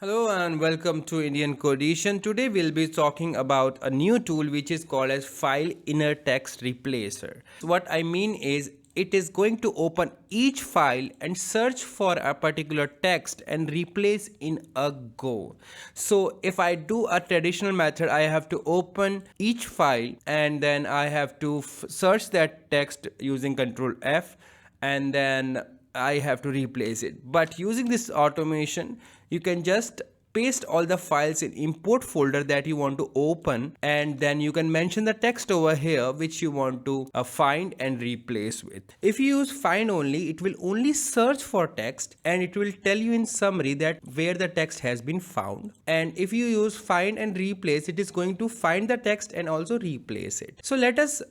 Hello and welcome to Indian Codition. Today we'll be talking about a new tool which is called as File Inner Text Replacer. What I mean is it is going to open each file and search for a particular text and replace in a go. So if I do a traditional method, I have to open each file and then I have to search that text using Control F and then I have to replace it. But using this automation, you can just paste all the files in import folder that you want to open, and then you can mention the text over here which you want to find and replace with. If you use find only, it will only search for text and it will tell you in summary that where the text has been found. And if you use find and replace, it is going to find the text and also replace it. So let us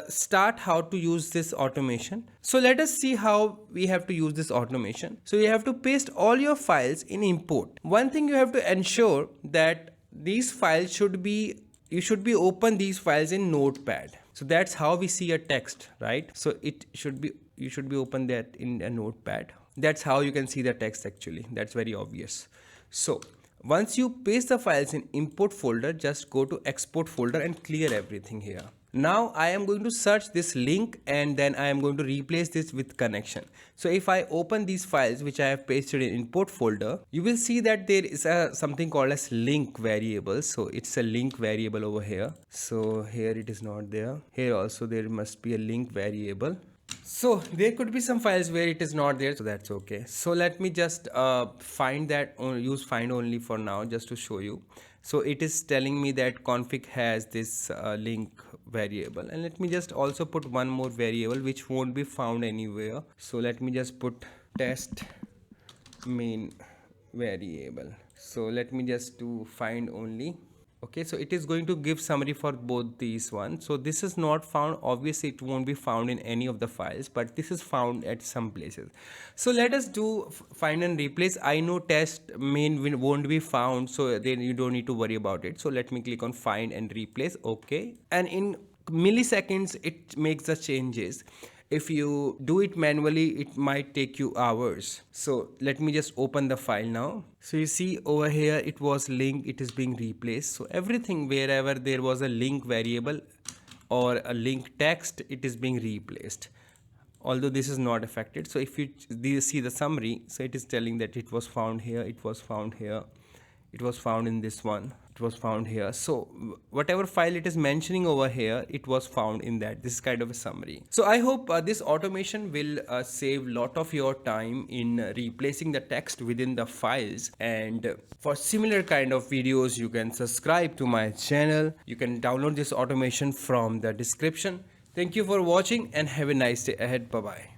start how to use this automation. So let us see how we have to use this automation. So you have to paste all your files in import. One thing you have to ensure that these files should be open these files in Notepad. So that's how we see a text, right? So you should be open that in a Notepad. That's how you can see the text actually. That's very obvious. So once you paste the files in import folder, just go to export folder and clear everything here. Now I am going to search this link and then I am going to replace this with connection. So if I open these files which I have pasted in import folder, you will see that there is something called as link variable. So it's a link variable over here. So here it is not there. Here also there must be a link variable. So there could be some files where it is not there, so that's okay. So let me just find that, use find only for now just to show you. So it is telling me that config has this link variable, and let me just also put one more variable which won't be found anywhere. So let me just put test main variable. So let me just do find only. Okay, so it is going to give summary for both these ones. So this is not found, obviously it won't be found in any of the files, but this is found at some places. So let us do find and replace. I know test main won't be found, so then you don't need to worry about it. So let me click on find and replace. Okay, and in milliseconds it makes the changes. If you do it manually, it might take you hours. So let me just open the file now. So you see over here it was link, it is being replaced. So everything wherever there was a link variable or a link text, it is being replaced, although this is not affected. So if you see the summary, so it is telling that it was found here, it was found here, it was found in this one, it was found here. So whatever file it is mentioning over here, it was found in that. This is kind of a summary. So I hope this automation will save lot of your time in replacing the text within the files. And for similar kind of videos, you can subscribe to my channel. You can download this automation from the description. Thank you for watching and have a nice day ahead. Bye bye.